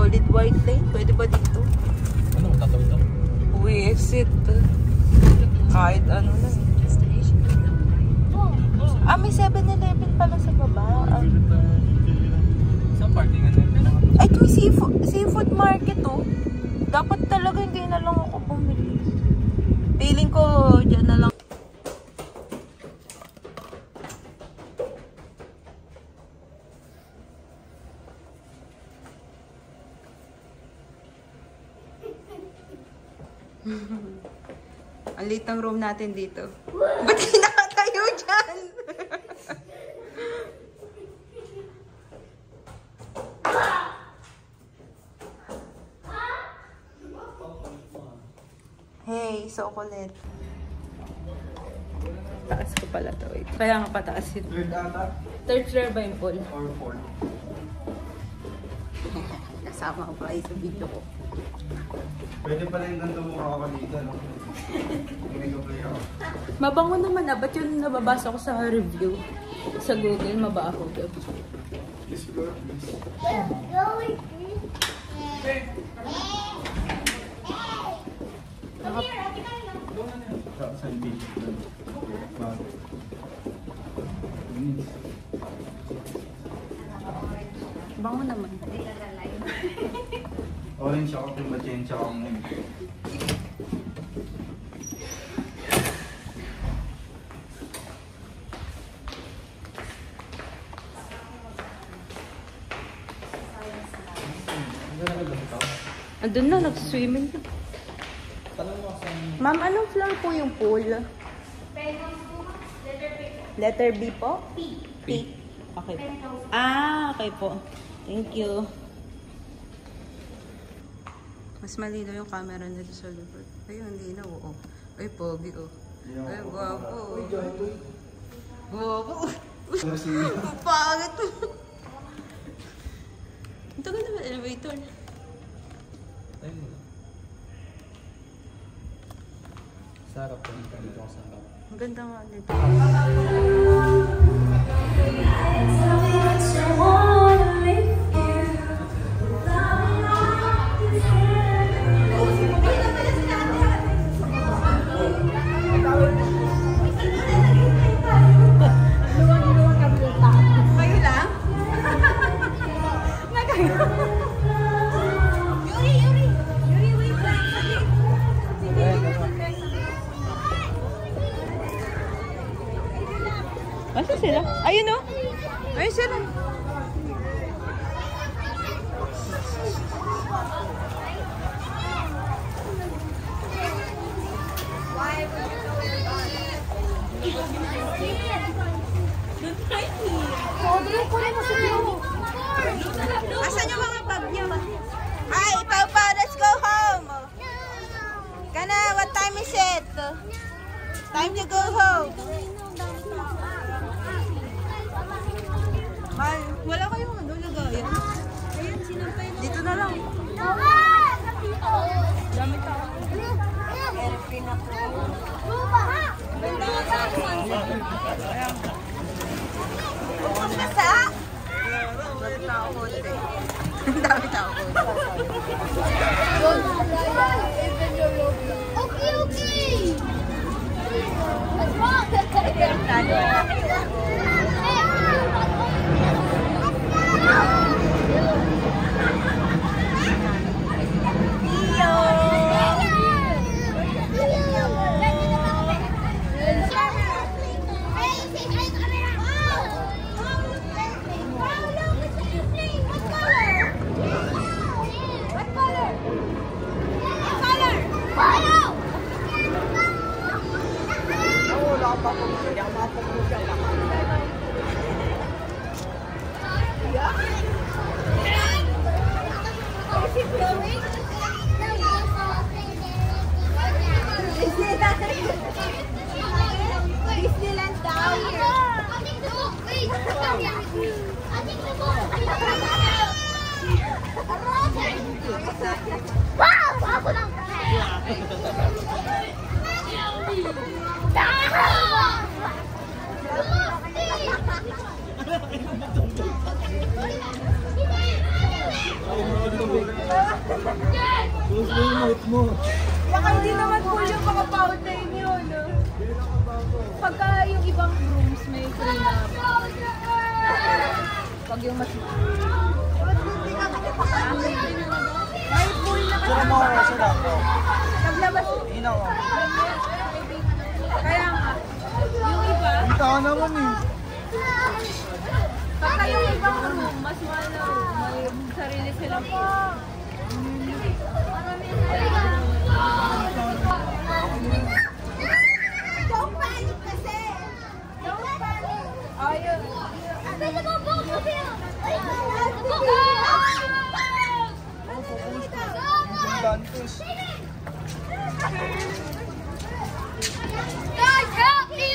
solid white lane. Pwede ba dito? Ano, tatawid ako? Wisit. Kahit ano na. Ah, may 7-Eleven pala sa baba. Isang parkingan na. Ay, may seafood market oh. Dapat talaga hindi na lang ako bumili. Feeling ko dyan na lang. Ang liit ng room natin dito. Ba't kinakatayo dyan? Hey, so kulit. Taas ko pala to. Wait. Kaya nga pataas yun. Third ata? Third floor ba yung pool? Or fourth? Kasama ko pa kayo sa video ko. Pwede pala yung ganito mukha ka dito, no? Nag-apply ako. Mabango naman na. Ba't yun nababasa ko sa review? Sa Google, mabaho. Yes, bro. Saan beach? Bango naman. Orange ako, kung matensya ako ngayon. Andun na, nag-swimming. Ma'am, anong floor po yung pool? Letter B po? P. Okay po. Ah, okay po. Thank you. Mas malinaw yung camera nito sa likod. Ayun, hindi na. Oo. Ay, pogi, oh. Ay, guwapo. Guwapo. Ang pangit. Ang tagal naman elevator. Sarap po. Dito ako sarap. Ang ganda nga nito. Kayo lang? Yuri, wait lang. Asa sila? Ayun o. Ayun sila. Asan yung mga bag niyo? Hi, Pau, let's go home. Kana, what time is it? Time to go home. Ay, wala kayong ano, lagayan. Ayun, sinampay na. Dito na lang. Dami tao. Airplane ako. Ganda nga sa sunset. Ayan. Pupunta sa? Dami tao ko. Dami tao ko. Okay. Let's walk. Wala pa po siya. Close mo yung mouth mo. Baka hindi naman po yung mga fountain yun. No? Pagka yung ibang rooms may clean up. Pag yung mas... May pool na kasi. Saan mo ako? Saan ako? Paglabas. Inaw ako. Kaya nga, yung iba, Kita ka naman eh. pagka yung ibang room, mas mahal na room, may sarili silang pool. Don't panic kasi! Don't panic! Ayun. Ate, nagbabago siya! Dantes. Guys, help me!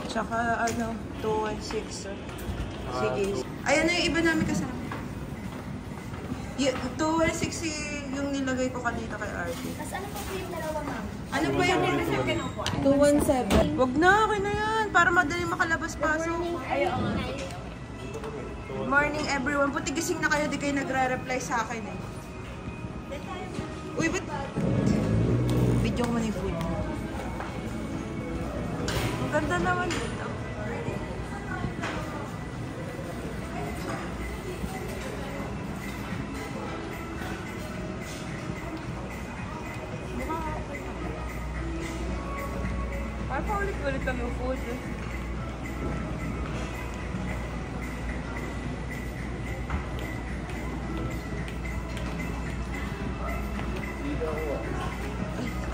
Tsaka ano, 216. Sige. Ayan na yung iba namin kasama. 216 yung nilagay ko kanina kay Artie. Tapos ano po yung dalawa, ma'am? Ano ba yung 217? Wag na, okay na yan. Para madali makalabas-pasok. Good morning everyone. Puti gising na kayo, di kayo nagre-reply sa akin eh. Uy, ba't? Video ko muna yung food. Ang ganda naman dito. Ay, paulit-ulit lang yung food eh.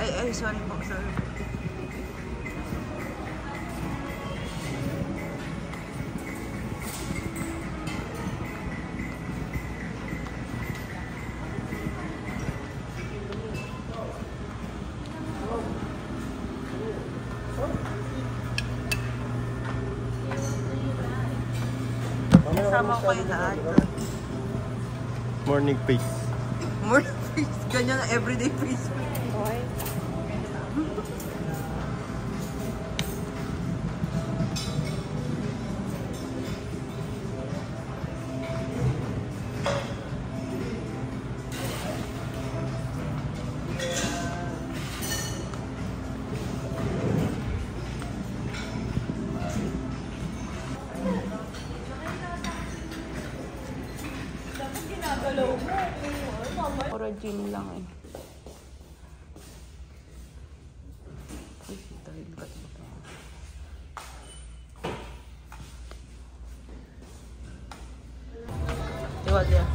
Ay, sorry po, sorry. Kasama ko kayo lahat. Morning face. More face. Ganyan ang everyday face. Okay. Puro gym lang eh. Ay, dahil ka dito. Tiwag yan.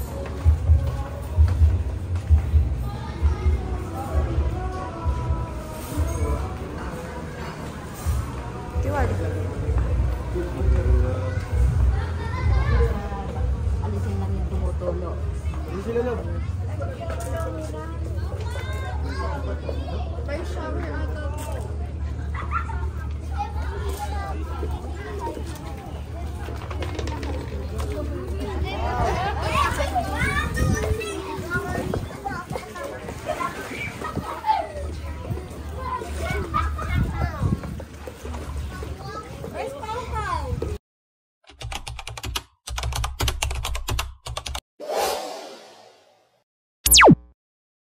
Tiwag. Alisin lang yung tumutulo. Hindi sila lang. May shower ata.